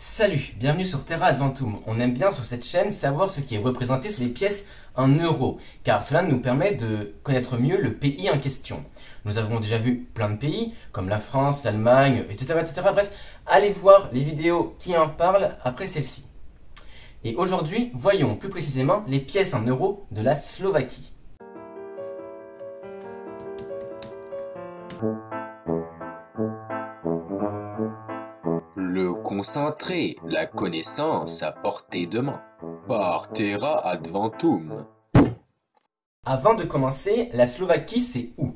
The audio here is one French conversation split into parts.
Salut, bienvenue sur Terra Adventum. On aime bien sur cette chaîne savoir ce qui est représenté sur les pièces en euros, car cela nous permet de connaître mieux le pays en question. Nous avons déjà vu plein de pays, comme la France, l'Allemagne, etc., etc. Bref, allez voir les vidéos qui en parlent après celle-ci. Et aujourd'hui, voyons plus précisément les pièces en euros de la Slovaquie. Le concentré, la connaissance à portée de main. Par Terra Adventum. Avant de commencer, la Slovaquie c'est où?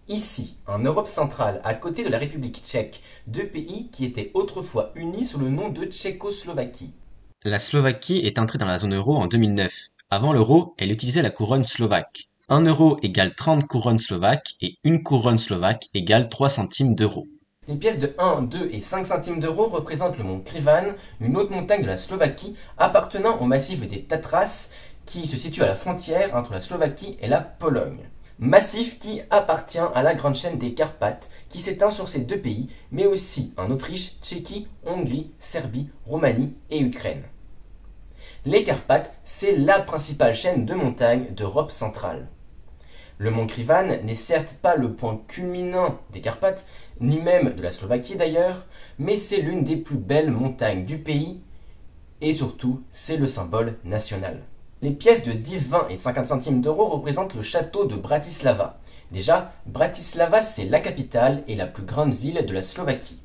Ici, en Europe centrale, à côté de la République tchèque, deux pays qui étaient autrefois unis sous le nom de Tchécoslovaquie. La Slovaquie est entrée dans la zone euro en 2009. Avant l'euro, elle utilisait la couronne slovaque. 1 euro égale 30 couronnes slovaques et 1 couronne slovaque égale 3 centimes d'euros. Les pièces de 1, 2 et 5 centimes d'euros représentent le mont Krivan, une haute montagne de la Slovaquie appartenant au massif des Tatras qui se situe à la frontière entre la Slovaquie et la Pologne. Massif qui appartient à la grande chaîne des Carpates qui s'étend sur ces deux pays, mais aussi en Autriche, Tchéquie, Hongrie, Serbie, Roumanie et Ukraine. Les Carpates, c'est la principale chaîne de montagnes d'Europe centrale. Le mont Krivan n'est certes pas le point culminant des Carpates, ni même de la Slovaquie d'ailleurs, mais c'est l'une des plus belles montagnes du pays et surtout c'est le symbole national. Les pièces de 10, 20 et 50 centimes d'euros représentent le château de Bratislava. Déjà, Bratislava c'est la capitale et la plus grande ville de la Slovaquie.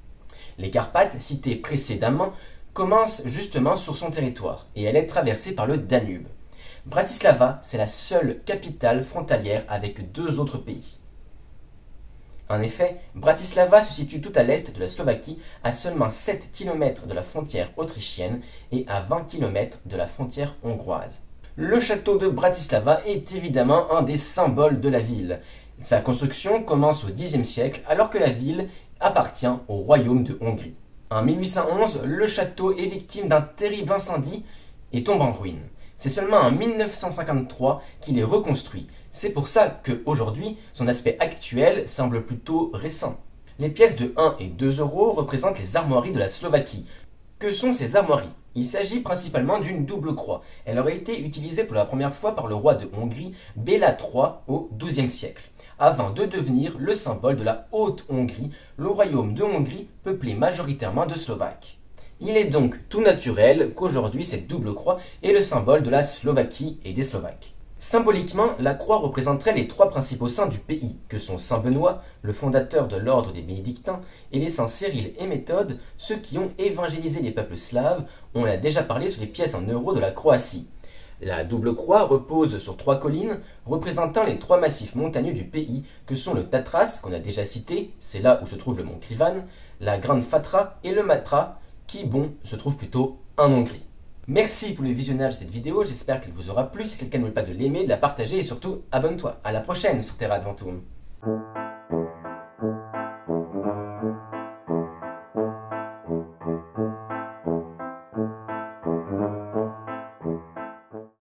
Les Carpates, citées précédemment, commencent justement sur son territoire et elle est traversée par le Danube. Bratislava, c'est la seule capitale frontalière avec deux autres pays. En effet, Bratislava se situe tout à l'est de la Slovaquie, à seulement 7 km de la frontière autrichienne et à 20 km de la frontière hongroise. Le château de Bratislava est évidemment un des symboles de la ville. Sa construction commence au Xe siècle alors que la ville appartient au royaume de Hongrie. En 1811, le château est victime d'un terrible incendie et tombe en ruine. C'est seulement en 1953 qu'il est reconstruit. C'est pour ça qu'aujourd'hui, son aspect actuel semble plutôt récent. Les pièces de 1 et 2 euros représentent les armoiries de la Slovaquie. Que sont ces armoiries? Il s'agit principalement d'une double croix. Elle aurait été utilisée pour la première fois par le roi de Hongrie, Béla III, au XIIe siècle, avant de devenir le symbole de la Haute-Hongrie, le royaume de Hongrie peuplé majoritairement de Slovaques. Il est donc tout naturel qu'aujourd'hui cette double croix est le symbole de la Slovaquie et des Slovaques. Symboliquement, la croix représenterait les trois principaux saints du pays, que sont saint Benoît, le fondateur de l'ordre des bénédictins, et les saints Cyrille et Méthode, ceux qui ont évangélisé les peuples slaves. On a déjà parlé sur les pièces en euros de la Croatie. La double croix repose sur trois collines représentant les trois massifs montagneux du pays, que sont le Tatras, qu'on a déjà cité, c'est là où se trouve le mont Krivan, la Grande Fatra et le Matra, qui, se trouve plutôt en Hongrie. Merci pour le visionnage de cette vidéo, j'espère qu'elle vous aura plu. Si c'est le cas, n'oublie pas de l'aimer, de la partager et surtout, abonne-toi. À la prochaine sur Terra Adventum.